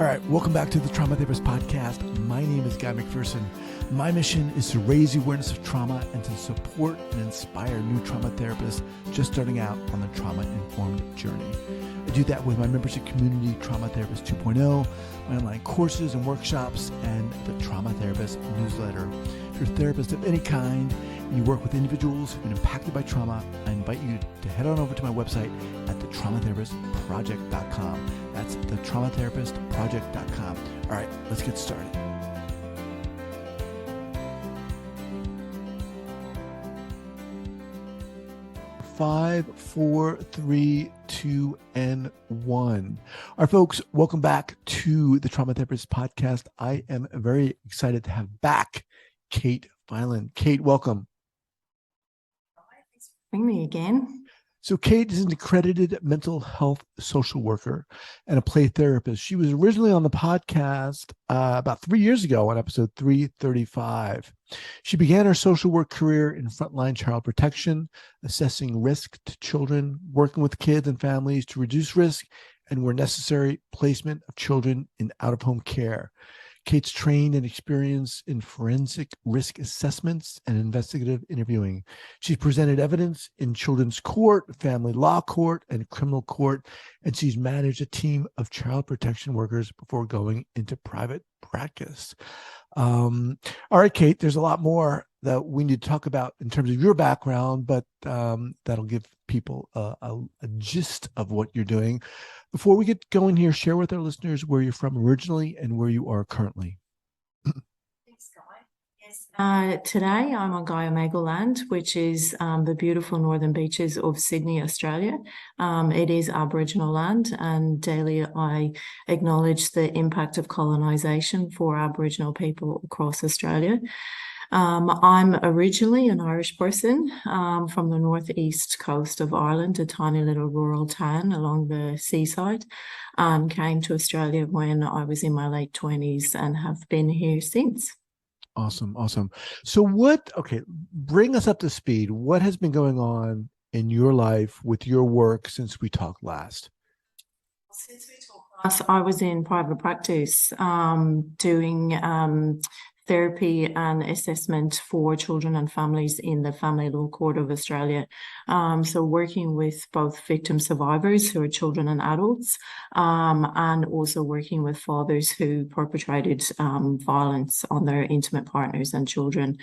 right, welcome back to the Trauma Therapist Podcast. My name is Guy McPherson. My mission is to raise the awareness of trauma and to support and inspire new trauma therapists just starting out on the trauma-informed journey. I do that with my membership community, Trauma Therapist 2.0, my online courses and workshops, and the Trauma Therapist newsletter. If you're a therapist of any kind and you work with individuals who've been impacted by trauma, I invite you to head on over to my website at thetraumatherapistproject.com. That's thetraumatherapistproject.com. All right, let's get started. Five, four, three, two, and one. All right, folks, welcome back to the Trauma Therapist Podcast. I am very excited to have back Kate Fylan. Kate, welcome. Thanks for having me again. So Kate is an accredited mental health social worker and a play therapist. She was originally on the podcast about 3 years ago on episode 335. She began her social work career in frontline child protection, assessing risk to children, working with kids and families to reduce risk, and where necessary, placement of children in out-of-home care. Kate's trained and experienced in forensic risk assessments and investigative interviewing. She's presented evidence in children's court, family law court, and criminal court, and she's managed a team of child protection workers before going into private practice. All right, Kate, there's a lot more that we need to talk about in terms of your background, but that'll give people a gist of what you're doing. Before we get going here, share with our listeners where you're from originally and where you are currently. Thanks, Guy. Yes. Today I'm on Guyamagal Land, which is the beautiful northern beaches of Sydney, Australia. It is Aboriginal land, and daily I acknowledge the impact of colonisation for Aboriginal people across Australia. I'm originally an Irish person from the northeast coast of Ireland, a tiny little rural town along the seaside. Came to Australia when I was in my late 20s and have been here since. Awesome. So bring us up to speed. What has been going on in your life with your work since we talked last? Since we talked last, I was in private practice doing therapy and assessment for children and families in the Family Law Court of Australia. So working with both victim survivors who are children and adults, and also working with fathers who perpetrated violence on their intimate partners and children.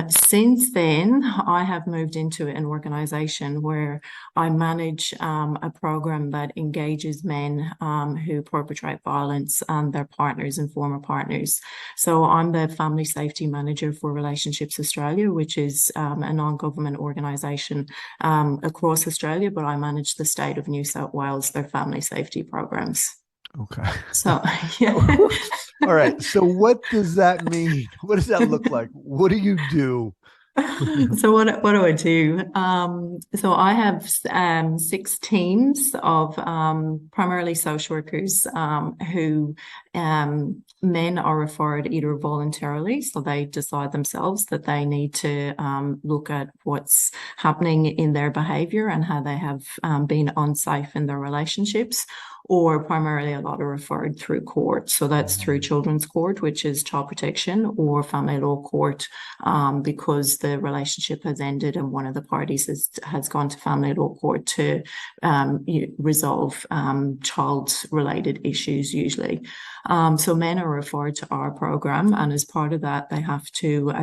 Since then, I have moved into an organisation where I manage a program that engages men who perpetrate violence and their partners and former partners. So I'm the Family Safety Manager for Relationships Australia, which is a non-government organisation across Australia, but I manage the state of New South Wales, their family safety programs. Okay. So, yeah. All right. So what does that mean? What does that look like? What do you do? So what do I do? So I have 6 teams of primarily social workers who men are referred either voluntarily, so they decide themselves that they need to look at what's happening in their behaviour and how they have been unsafe in their relationships, or primarily a lot are referred through court. So that's through children's court, which is child protection, or family law court, because the relationship has ended and one of the parties has gone to family law court to resolve child-related issues usually. So men are referred to our program, and as part of that, they have to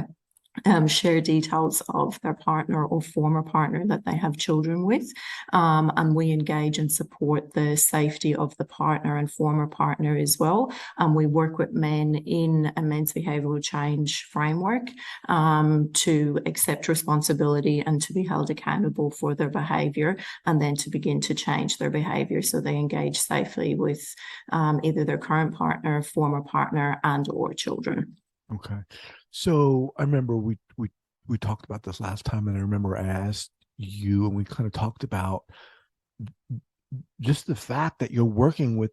share details of their partner or former partner that they have children with, and we engage and support the safety of the partner and former partner as well. We work with men in a men's behavioural change framework to accept responsibility and to be held accountable for their behaviour, and then to begin to change their behaviour so they engage safely with either their current partner, former partner, and or children. Okay. So I remember we talked about this last time, and I remember I asked you, and we kind of talked about just the fact that you're working with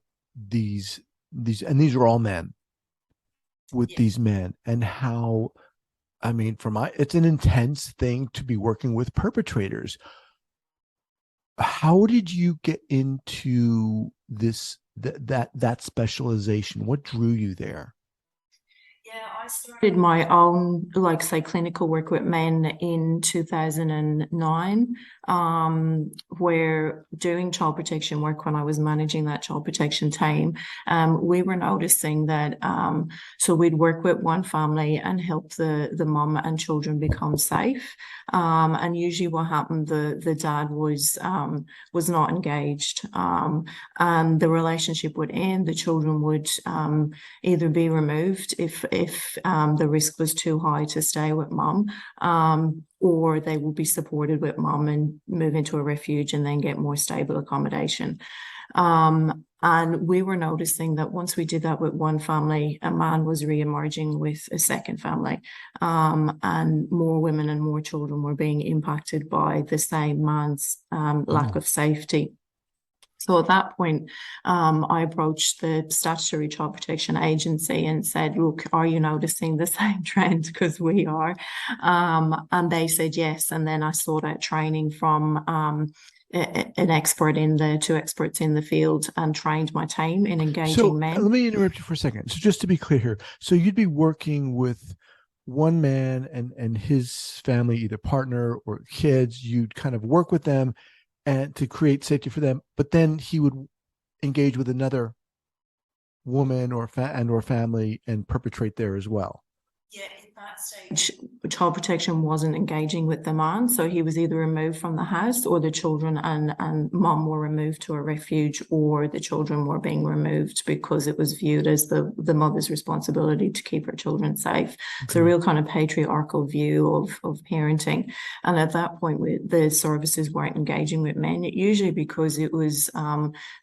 these, and these are all men, with these men, and how, I mean, it's an intense thing to be working with perpetrators. How did you get into this that specialization? What drew you there? Yeah, I started my own, like, say, clinical work with men in 2009, where doing child protection work when I was managing that child protection team, we were noticing that, so we'd work with one family and help the mum and children become safe. And usually what happened, the dad was not engaged, and the relationship would end, the children would either be removed if the risk was too high to stay with mum, or they will be supported with mum and move into a refuge and then get more stable accommodation. And we were noticing that once we did that with one family, a man was re-emerging with a second family, and more women and more children were being impacted by the same man's lack of safety. So at that point, I approached the Statutory Child Protection Agency and said, look, are you noticing the same trend? Because we are. And they said yes. And then I sought out training from an expert in the two experts in the field and trained my team in engaging men. Let me interrupt you for a second. So just to be clear here, so you'd be working with one man and his family, either partner or kids. You'd kind of work with them and to create safety for them, but then he would engage with another woman or family and perpetrate there as well. Yeah, at that stage, child protection wasn't engaging with the man, so he was either removed from the house, or the children and mum were removed to a refuge, or the children were being removed because it was viewed as the mother's responsibility to keep her children safe. Okay. So a real kind of patriarchal view of parenting. And at that point, the services weren't engaging with men, usually because it was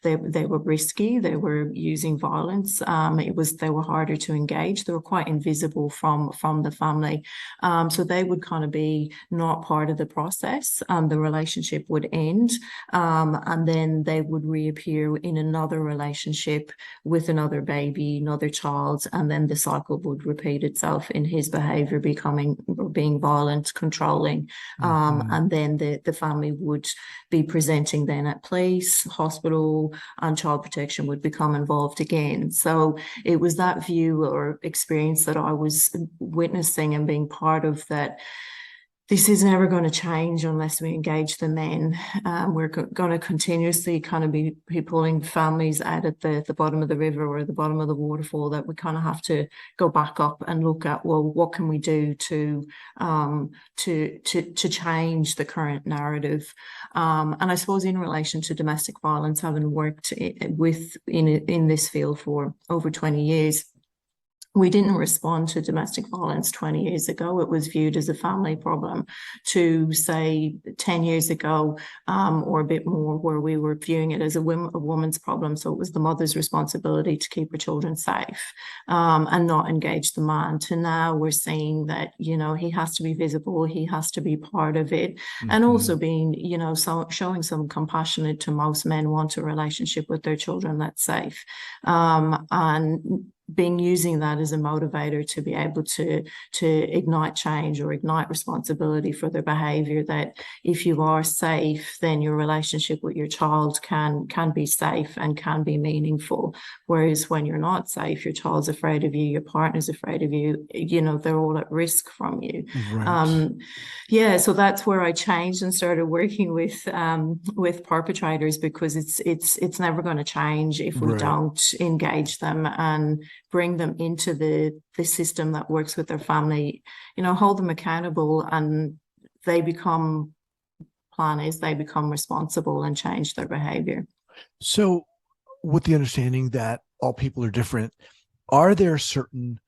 they were risky, they were using violence, they were harder to engage, they were quite invisible from the family. So they would kind of be not part of the process. The relationship would end, and then they would reappear in another relationship with another baby, another child, and then the cycle would repeat itself in his behavior being violent, controlling. And then the family would be presenting then at police, hospital, and child protection would become involved again. So it was that view or experience that I was witnessing and being part of, that this is never going to change unless we engage the men. We're going to continuously kind of be pulling families out at the bottom of the river or the bottom of the waterfall, that we kind of have to go back up and look at, well, what can we do to change the current narrative? And I suppose in relation to domestic violence, having worked in this field for over 20 years, we didn't respond to domestic violence 20 years ago. It was viewed as a family problem. To say 10 years ago, or a bit more, where we were viewing it as a woman's problem. So it was the mother's responsibility to keep her children safe, and not engage the man. To now we're seeing that, he has to be visible, he has to be part of it. And also being, showing some compassion to most men want a relationship with their children that's safe. And using that as a motivator to be able to ignite change or ignite responsibility for their behavior, that if you are safe, then your relationship with your child can be safe and can be meaningful. Whereas when you're not safe, your child's afraid of you, your partner's afraid of you, they're all at risk from you. Right. So that's where I changed and started working with perpetrators, because it's never going to change if we don't engage them and bring them into the system that works with their family, hold them accountable, and they become responsible and change their behavior. So with the understanding that all people are different, are there certain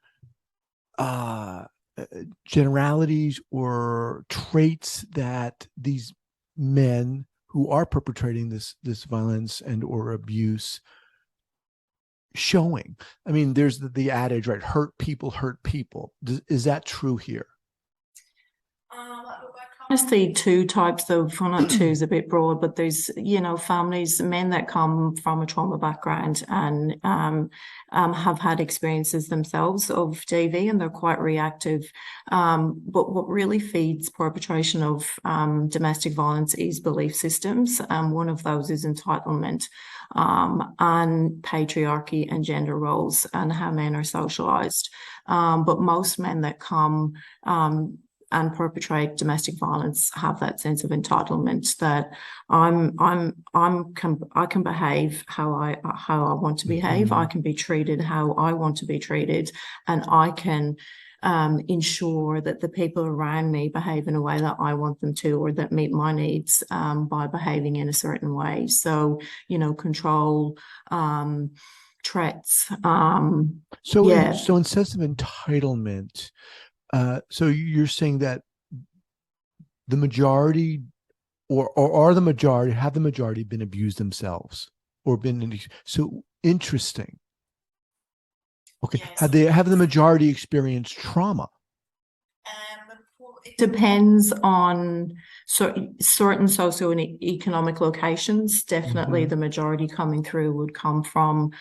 generalities or traits that these men who are perpetrating this violence and or abuse showing? I mean, there's the adage, right? Hurt people hurt people. Is that true here? I see two types of, well, not two is a bit broad, but there's, families, men that come from a trauma background and have had experiences themselves of DV, and they're quite reactive. But what really feeds perpetration of domestic violence is belief systems. One of those is entitlement, and patriarchy and gender roles and how men are socialized. But most men that come and perpetrate domestic violence have that sense of entitlement that I can behave how I want to behave. I can be treated how I want to be treated, and I can ensure that the people around me behave in a way that I want them to, or that meet my needs by behaving in a certain way. So, control, threats. So in sense of entitlement, so you're saying that the majority or have the majority been abused themselves or been so interesting. Okay. Yes. Have the majority experienced trauma? It depends on certain socioeconomic locations. Definitely the majority coming through would come from,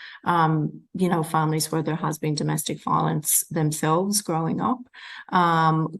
families where there has been domestic violence themselves growing up.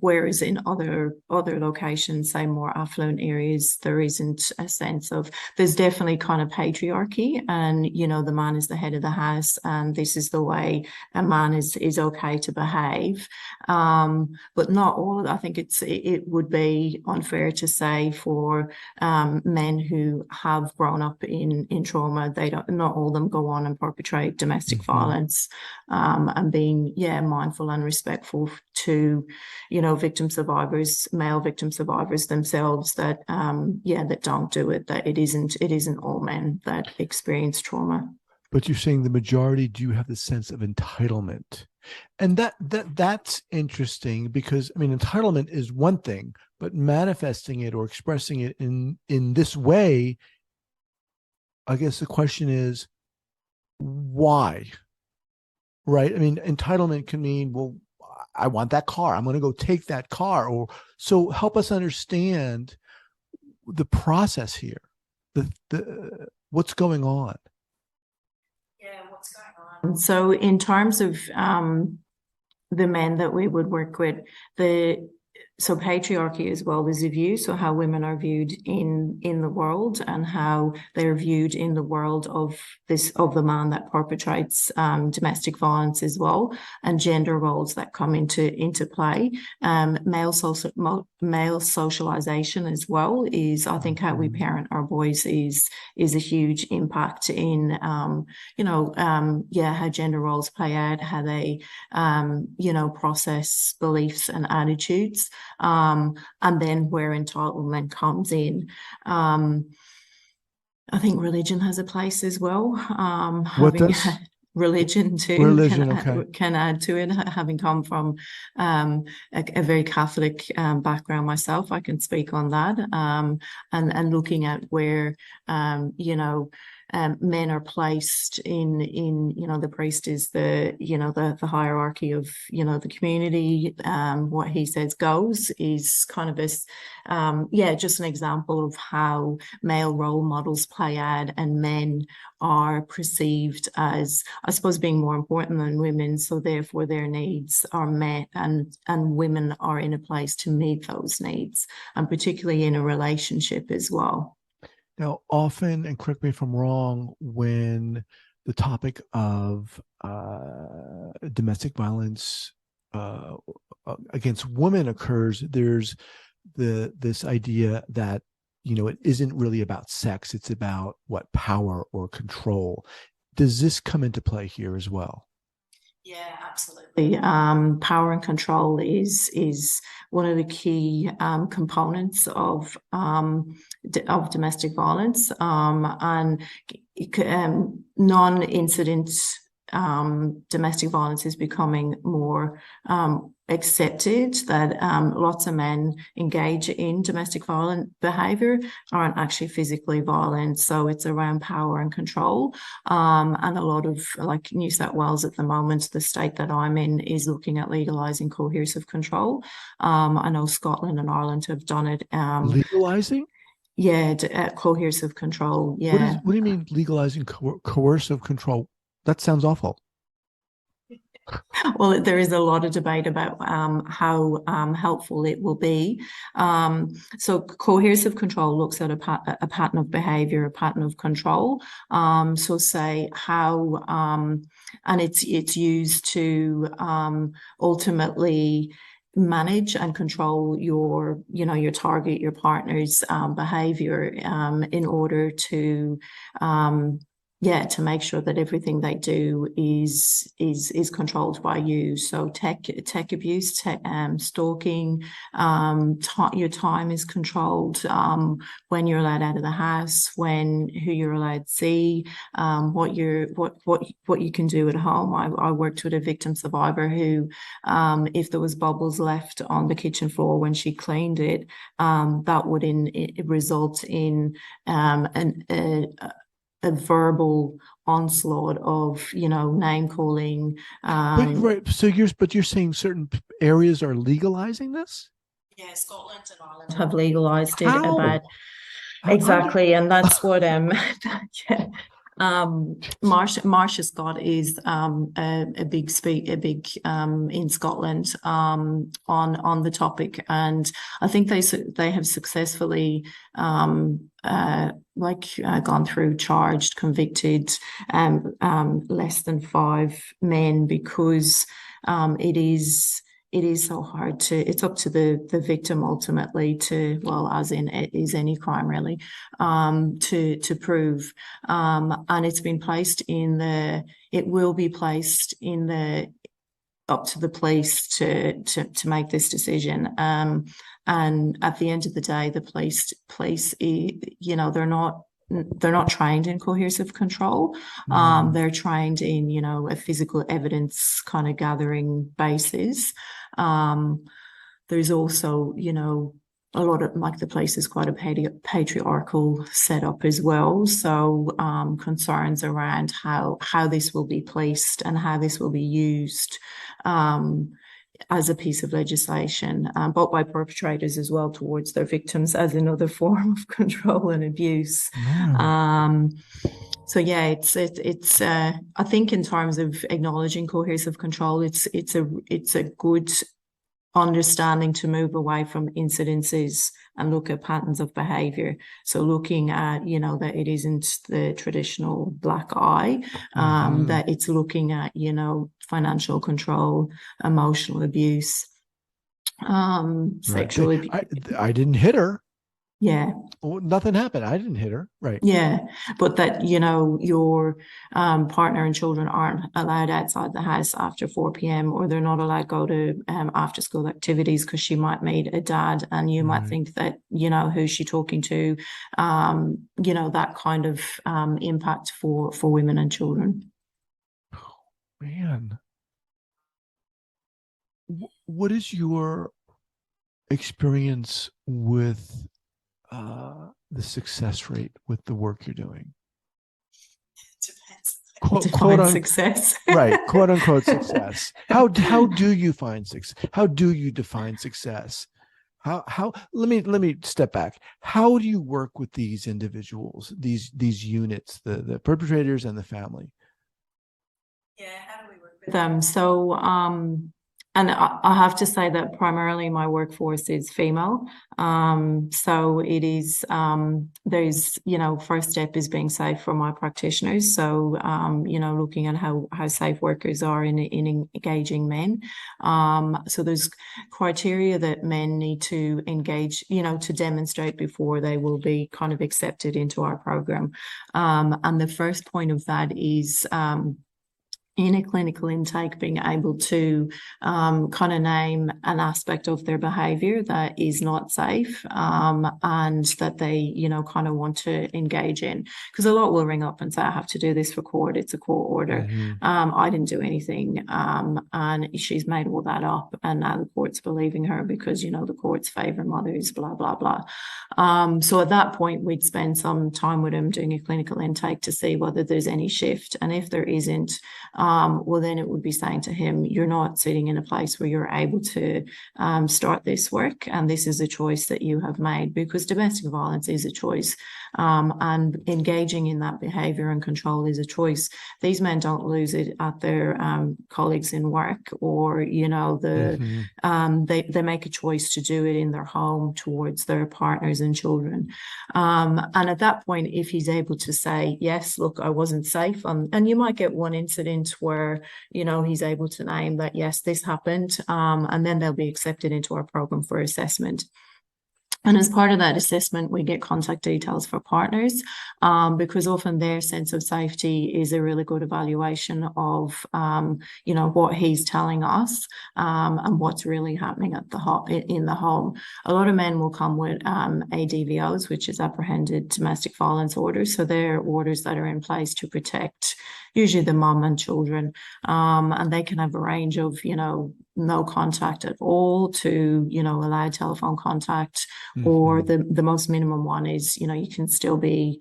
Whereas in other locations, say more affluent areas, there isn't a sense of, there's definitely kind of patriarchy, and, the man is the head of the house, and this is the way a man is okay to behave. But not all. I think it would be unfair to say for men who have grown up in trauma, not all of them go on and perpetrate domestic violence, and being mindful and respectful to victim survivors, male victim survivors themselves, that that don't do it. That it isn't all men that experience trauma. But you're saying the majority do have the sense of entitlement. And that's interesting, because entitlement is one thing, but manifesting it or expressing it in this way, I guess the question is why? Right? Entitlement can mean, well, I want that car, I'm going to go take that car. Or so help us understand the process here, the what's going on. What's going on? So in terms of the men that we would work with, so patriarchy as well is a view, so how women are viewed in the world, and how they're viewed in the world of the man that perpetrates domestic violence as well, and gender roles that come into play. Male socialization as well is, I think, how we parent our boys is a huge impact in how gender roles play out, how they process beliefs and attitudes. And then where entitlement comes in. I think religion has a place as well. What does? Religion too can add to it. Having come from a very Catholic background myself, I can speak on that. And looking at where men are placed in the priest is the hierarchy of the community. What he says goes is kind of this just an example of how male role models play out, and men are perceived as, I suppose, being more important than women, so therefore their needs are met, and women are in a place to meet those needs, and particularly in a relationship as well. Now, often, and correct me if I'm wrong, when the topic of domestic violence against women occurs, there's this idea that it isn't really about sex; it's about power or control. Does this come into play here as well? Yeah, absolutely. Power and control is one of the key components of domestic violence, and non-incident domestic violence is becoming more accepted, that lots of men engage in domestic violent behaviour aren't actually physically violent. So it's around power and control. And a lot of, like New South Wales at the moment, the state that I'm in, is looking at legalising coercive control. I know Scotland and Ireland have done it. Legalizing? Yeah, coercive control. Yeah. What do you mean legalizing coercive control? That sounds awful. Well, there is a lot of debate about how helpful it will be. So coercive control looks at a pattern of behaviour, a pattern of control. So say how, and it's used to ultimately manage and control your target, your partner's behaviour, in order to to make sure that everything they do is controlled by you. So tech abuse, stalking, your time is controlled, when you're allowed out of the house, who you're allowed to see, what you can do at home. I worked with a victim survivor who, if there was bubbles left on the kitchen floor when she cleaned it, that would result in a verbal onslaught of, name calling. Right. So you're saying certain areas are legalizing this? Yeah, Scotland and Ireland have legalised it. How? About exactly, and that's what yeah. Marcia Scott is a big in Scotland on the topic, and I think they have successfully gone through, charged, convicted less than 5 men, because it is so hard it's up to the victim ultimately to, well, as in it is any crime really, to prove. And it will be placed up to the police to make this decision. And at the end of the day, the police, they're not trained in coercive control. They're trained in, a physical evidence kind of gathering basis. There's also, a lot of, like, the place is quite a patriarchal setup as well. So concerns around how this will be placed and how this will be used as a piece of legislation, but by perpetrators as well towards their victims, as another form of control and abuse. So yeah, it's I think in terms of acknowledging coercive control, it's a good understanding to move away from incidences and look at patterns of behavior. So looking at, that it isn't the traditional black eye, that it's looking at, financial control, emotional abuse, sexual abuse. I didn't hit her. Yeah. Well, nothing happened. I didn't hit her. Right. Yeah. But that, your partner and children aren't allowed outside the house after 4 p.m, or they're not allowed to go to after school activities because she might meet a dad and you might think that, who's she talking to, that kind of impact for women and children. Oh, man. What is your experience with the success rate with the work you're doing? Define success. Right, quote unquote success. How do you find success? How do you define success? How let me step back. How do you work with these individuals, these units, the perpetrators and the family? Yeah, how do we work with them? So and I have to say that primarily my workforce is female. So it is, there's, first step is being safe for my practitioners. So, looking at how safe workers are in engaging men. So there's criteria that men need to engage, to demonstrate before they will be kind of accepted into our program. And the first point of that is, in a clinical intake, being able to kind of name an aspect of their behaviour that is not safe, and that they, you know, kind of want to engage in. Because a lot will ring up and say, I have to do this for court. It's a court order. I didn't do anything. And she's made all that up. And now the court's believing her because, you know, the courts favour mothers, blah, blah, blah. So at that point, we'd spend some time with them doing a clinical intake to see whether there's any shift. And if there isn't, well, then it would be saying to him, you're not sitting in a place where you're able to start this work, and this is a choice that you have made, because domestic violence is a choice, and engaging in that behaviour and control is a choice. These men don't lose it at their colleagues in work, or, you know, they make a choice to do it in their home towards their partners and children. And at that point, if he's able to say, yes, look, I wasn't safe, and you might get one incident where, you know, he's able to name that, yes, this happened, and then they'll be accepted into our program for assessment. And as part of that assessment, we get contact details for partners, because often their sense of safety is a really good evaluation of, you know, what he's telling us, and what's really happening at in the home. A lot of men will come with ADVOs, which is apprehended domestic violence orders. So they're orders that are in place to protect usually the mum and children, and they can have a range of, you know, no contact at all to, you know, allowed telephone contact, or the most minimum one is, you know, you can still be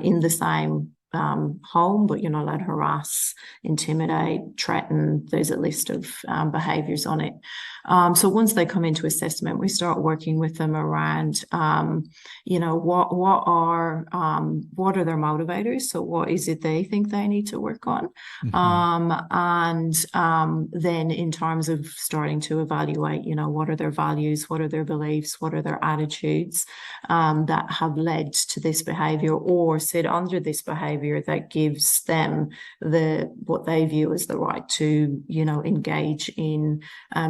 in the same home, but you're not allowed to harass, intimidate, threaten. There's a list of behaviours on it. So once they come into assessment, we start working with them around, you know, what are their motivators? So what is it they think they need to work on? And then in terms of starting to evaluate, you know, what are their values, what are their beliefs, what are their attitudes that have led to this behaviour or sit under this behaviour that gives them what they view as the right to, you know, engage in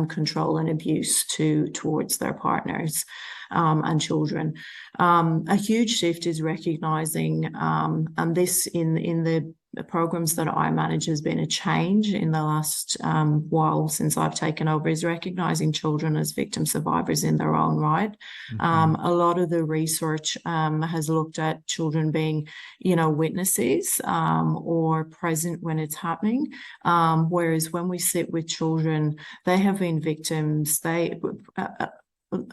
control and abuse towards their partners and children. A huge shift is recognising, and this in the programs that I manage has been a change in the last while since I've taken over, is recognising children as victim survivors in their own right. A lot of the research has looked at children being, you know, witnesses or present when it's happening, whereas when we sit with children, they have been victims. They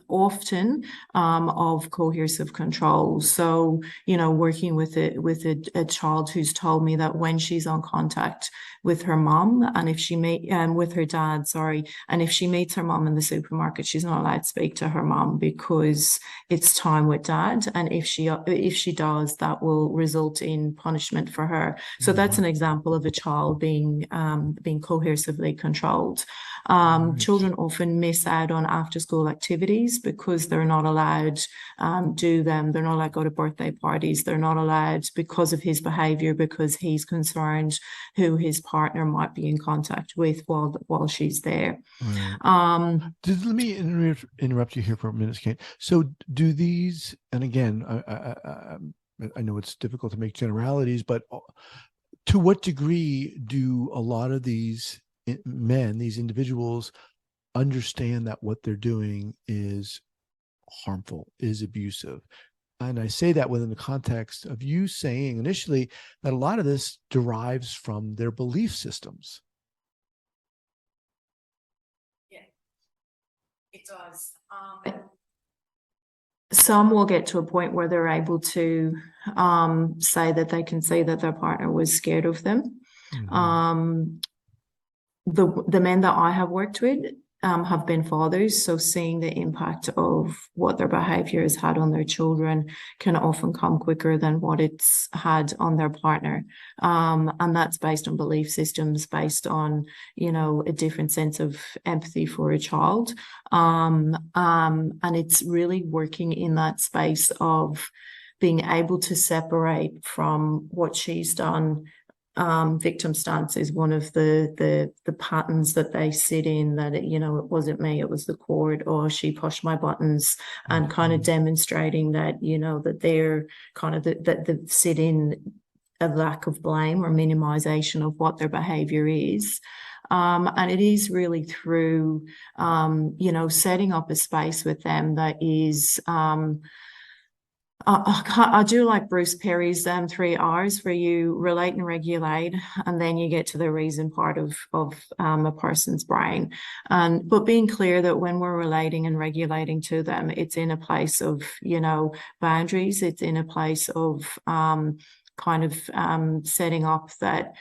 often of coercive control. So, you know, working with a child who's told me that when she's on contact with her mom, and if she with her dad, and if she meets her mom in the supermarket, she's not allowed to speak to her mom because it's time with dad, and if she does, that will result in punishment for her. So that's an example of a child being coercively controlled. Children often miss out on after-school activities because they're not allowed do them. They're not allowed to go to birthday parties. They're not allowed because of his behaviour, because he's concerned who his partner might be in contact with while she's there. Right. Let me interrupt you here for a minute, Kate. So do these, and again, I know it's difficult to make generalities, but to what degree do a lot of these men, these individuals, understand that what they're doing is harmful, is abusive? And I say that within the context of you saying initially that a lot of this derives from their belief systems. Yeah, it does. Some will get to a point where they're able to say that they can see that their partner was scared of them. The men that I have worked with have been fathers, so seeing the impact of what their behaviour has had on their children can often come quicker than what it's had on their partner, and that's based on belief systems, based on, you know, a different sense of empathy for a child, and it's really working in that space of being able to separate from what she's done. Victim stance is one of the patterns that they sit in, that, you know, it wasn't me, it was the court, or she pushed my buttons, and kind of demonstrating that, you know, that they're kind of that sit in a lack of blame or minimization of what their behavior is. And it is really through, setting up a space with them that is, I do like Bruce Perry's 3 R's, where you relate and regulate, and then you get to the reason part of a person's brain. But being clear that when we're relating and regulating to them, it's in a place of, boundaries. It's in a place of setting up that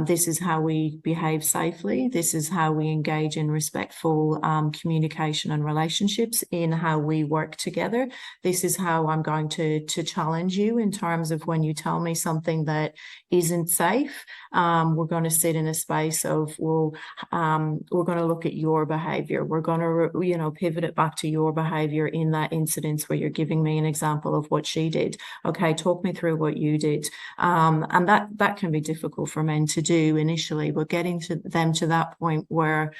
this is how we behave safely. This is how we engage in respectful communication and relationships, in how we work together. This is how I'm going to challenge you in terms of when you tell me something that isn't safe. We're going to sit in a space of, we're going to look at your behavior. We're going to, pivot it back to your behavior in that incident where you're giving me an example of what she did. Okay, talk me through what you did. And that can be difficult for men to do initially, but getting to them to that point where,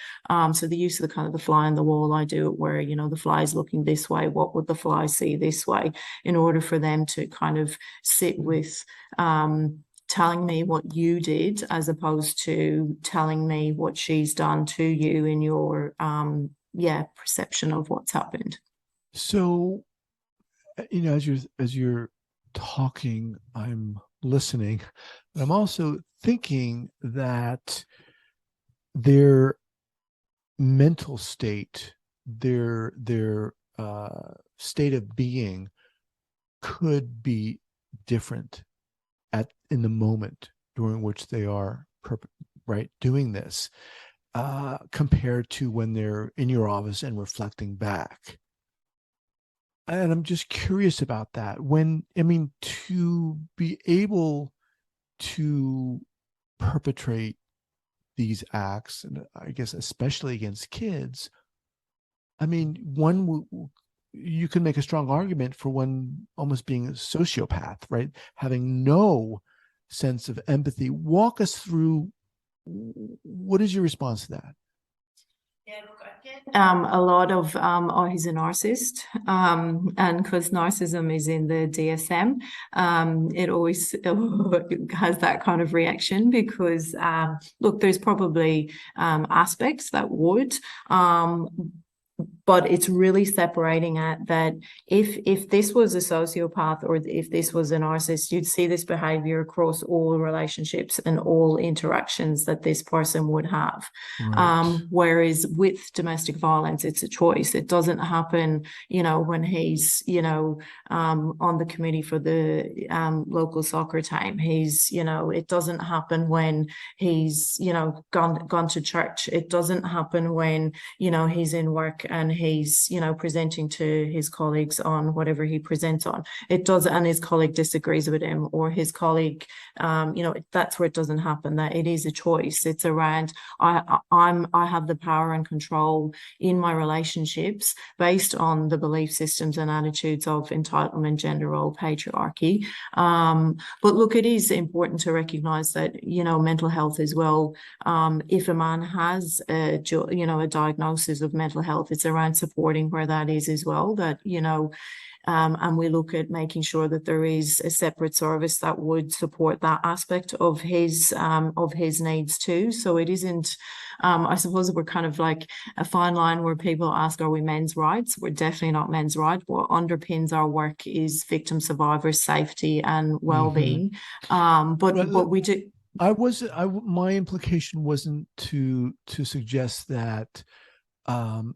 so the use of the kind of the fly on the wall, I do it where, the fly is looking this way. What would the fly see this way? In order for them to kind of sit with, telling me what you did, as opposed to telling me what she's done to you in your, perception of what's happened. So, as you're talking, I'm listening, but I'm also thinking that their mental state, their state of being could be different in the moment during which they are doing this, compared to when they're in your office and reflecting back. And I'm just curious about that. To be able to perpetrate these acts, and I guess especially against kids, you can make a strong argument for one almost being a sociopath, right? Having no sense of empathy. Walk us through, what is your response to that? Yeah, look, I get a lot of he's a narcissist, and because narcissism is in the DSM, it always has that kind of reaction, because look, there's probably aspects that would, but it's really separating at that if this was a sociopath, or if this was a narcissist, you'd see this behavior across all relationships and all interactions that this person would have. Right. Whereas with domestic violence, it's a choice. It doesn't happen, when he's, on the committee for the local soccer team. He's, it doesn't happen when he's, gone to church. It doesn't happen when, he's in work and he's, presenting to his colleagues on whatever he presents on. It does, and his colleague disagrees with him, or his colleague, that's where it doesn't happen. That it is a choice. It's around, I have the power and control in my relationships based on the belief systems and attitudes of entitlement, gender role, patriarchy. But look, it is important to recognize that, mental health as well. If a man has a diagnosis of mental health, it's around supporting where that is as well, that, and we look at making sure that there is a separate service that would support that aspect of his needs too. So it isn't, I suppose we're kind of like a fine line where people ask, are we men's rights? We're definitely not men's rights. What underpins our work is victim survivors' safety and well-being. But we do. My implication wasn't to suggest that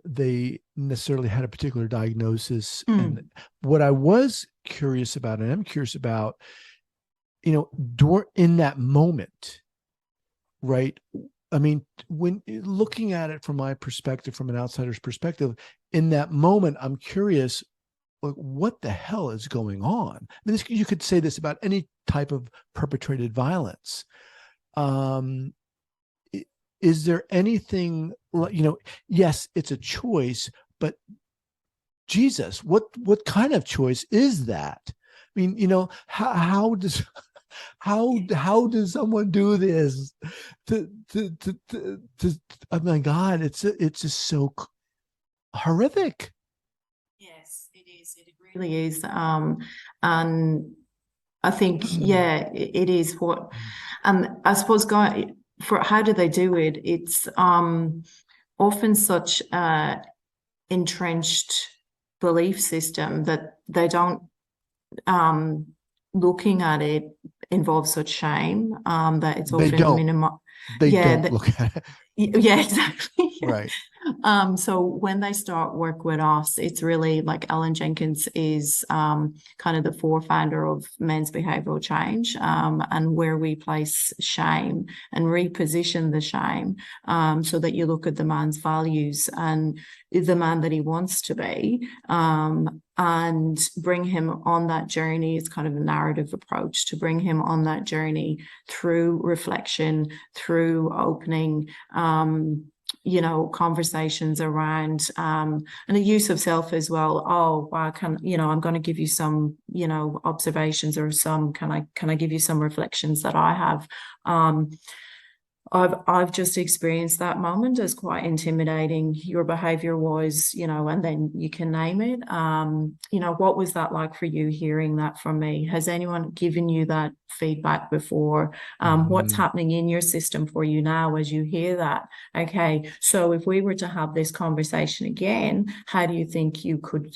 they necessarily had a particular diagnosis. And what I was curious about, and I'm curious about, in that moment, right? When looking at it from my perspective, from an outsider's perspective, in that moment, I'm curious, like, what the hell is going on? You could say this about any type of perpetrated violence. Is there anything, yes, it's a choice, but Jesus, what kind of choice is that? How does someone do this? Oh my God, it's just so horrific. Yes, it is. It really is. And I think, yeah, it is what, and I suppose, for how do they do it? It's often such a entrenched belief system that they don't, looking at it involves such shame, that it's They often don't. They yeah, don't look at it. yeah, exactly. Right. So when they start work with us, it's really like Ellen Jenkins is kind of the founder of men's behavioral change, and where we place shame and reposition the shame, so that you look at the man's values and the man that he wants to be, and bring him on that journey. It's kind of a narrative approach to bring him on that journey through reflection, through opening, conversations around, and the use of self as well. Oh, well, I'm going to give you some, observations, or can I give you some reflections that I have? I've just experienced that moment as quite intimidating. Your behavior was, and then you can name it. What was that like for you hearing that from me? Has anyone given you that feedback before? What's happening in your system for you now as you hear that? Okay, so if we were to have this conversation again, how do you think you could,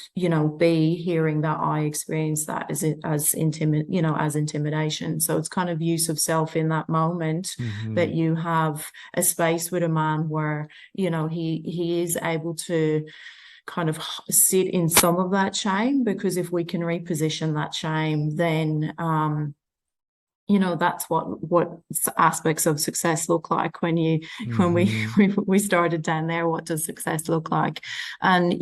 be hearing that I experienced that as intimidation? So it's kind of use of self in that moment, that you have a space with a man where, he is able to kind of sit in some of that shame, because if we can reposition that shame, then that's what aspects of success look like when we started down there. What does success look like? And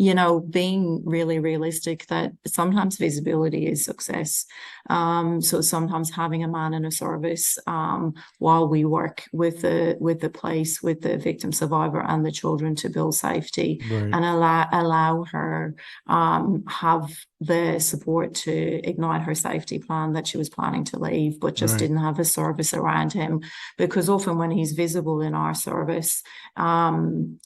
being really realistic that sometimes visibility is success. So sometimes having a man in a service, while we work with the place, with the victim survivor and the children, to build safety, Right. and allow her have the support to ignite her safety plan that she was planning to leave, but just didn't have a service around him. Because often when he's visible in our service,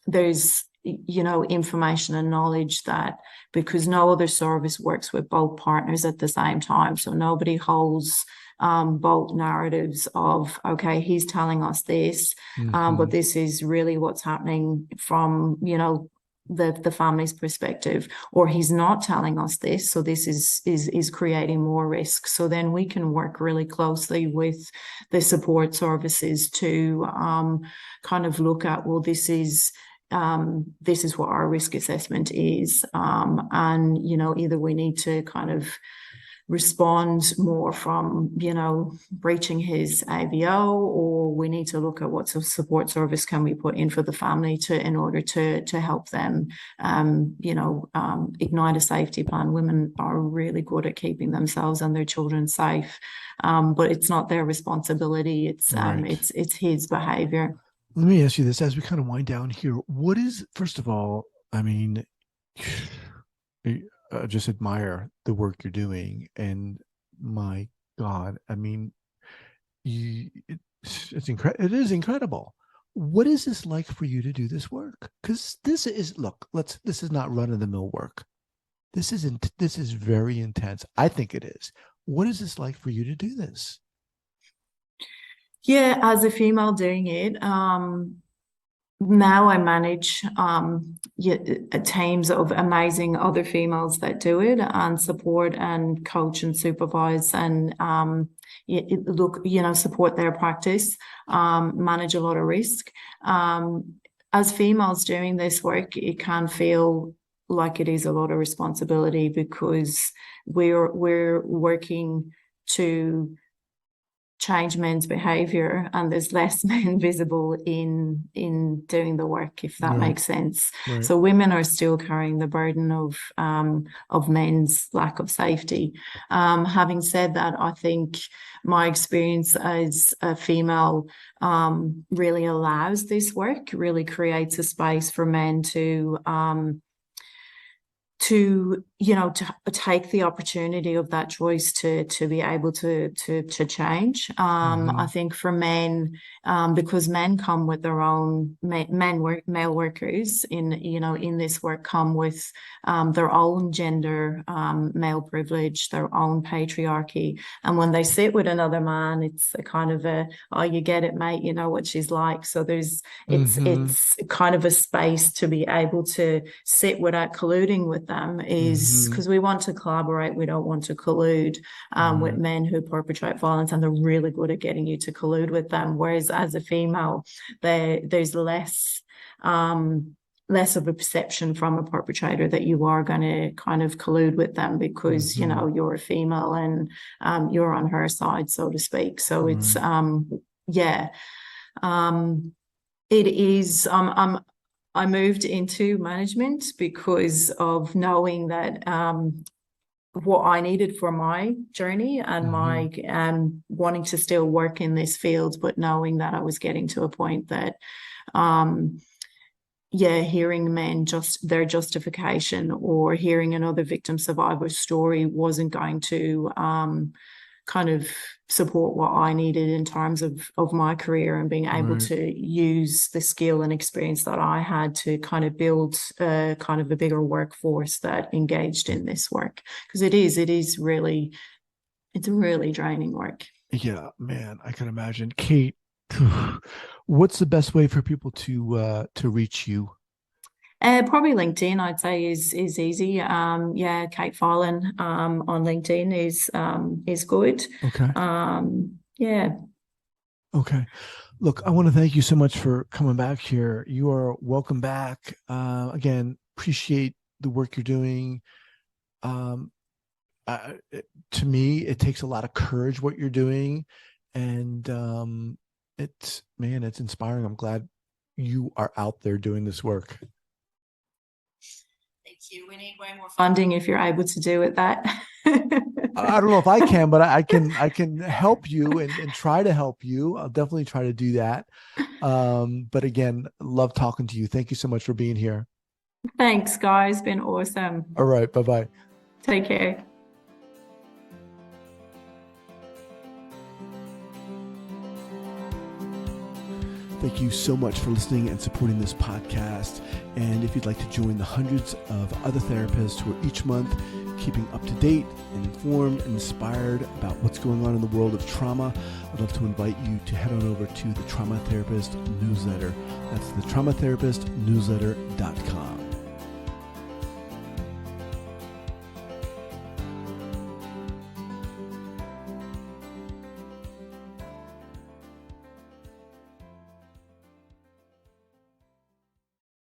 there's information and knowledge that, because no other service works with both partners at the same time, so nobody holds both narratives of, okay, he's telling us this, but this is really what's happening from the family's perspective, or he's not telling us this, so this is creating more risk. So then we can work really closely with the support services to kind of look at, well, this is what our risk assessment is, and either we need to kind of respond more from breaching his AVO, or we need to look at what sort of support service can we put in for the family in order to help them ignite a safety plan. Women are really good at keeping themselves and their children safe, but it's not their responsibility. It's his behavior. Let me ask you this as we kind of wind down here. What is, first of all, I mean, I just admire the work you're doing, and my God, I mean, it's incredible. It is incredible. What is this like for you to do this work? Because this is not run of the mill work. This is very intense. I think it is. What is this like for you to do this? Yeah, as a female doing it, now I manage teams of amazing other females that do it, and support and coach and supervise and support their practice, manage a lot of risk. As females doing this work, it can feel like it is a lot of responsibility, because we're working to change men's behavior, and there's less men visible in doing the work, if that makes sense. Right. So women are still carrying the burden of men's lack of safety. Having said that, I think my experience as a female really allows this work, really creates a space for men to to to take the opportunity of that choice to be able to change. I think for men, because men come with their own male workers in this work come with their own gender, male privilege, their own patriarchy, and when they sit with another man, it's a kind of oh, you get it, mate, you know what she's like. So it's kind of a space to be able to sit without colluding with them, is because we want to collaborate, we don't want to collude with men who perpetrate violence, and they're really good at getting you to collude with them, whereas as a female there's less of a perception from a perpetrator that you are going to kind of collude with them, because you're a female and you're on her side, so to speak. So it's it is I moved into management because of knowing that what I needed for my journey and my wanting to still work in this field, but knowing that I was getting to a point that hearing men just their justification, or hearing another victim survivor story, wasn't going to kind of support what I needed in terms of my career, and being able to use the skill and experience that I had to kind of build kind of a bigger workforce that engaged in this work, because it's really draining work. Yeah, man, I can imagine. Kate, what's the best way for people to reach you? Probably LinkedIn, I'd say is easy. Kate Fylan on LinkedIn is good. Okay. Okay. Look, I want to thank you so much for coming back here. You are welcome back. Again, appreciate the work you're doing. To me, it takes a lot of courage what you're doing, and it's inspiring. I'm glad you are out there doing this work. Thank you. We need way more funding if you're able to do it. That I don't know if I can, but I can help you and try to help you. I'll definitely try to do that. But again, love talking to you. Thank you so much for being here. Thanks, guys. Been awesome. All right. Bye-bye. Take care. Thank you so much for listening and supporting this podcast. And if you'd like to join the hundreds of other therapists who are each month keeping up to date and informed and inspired about what's going on in the world of trauma, I'd love to invite you to head on over to the Trauma Therapist newsletter. That's the traumatherapistnewsletter.com.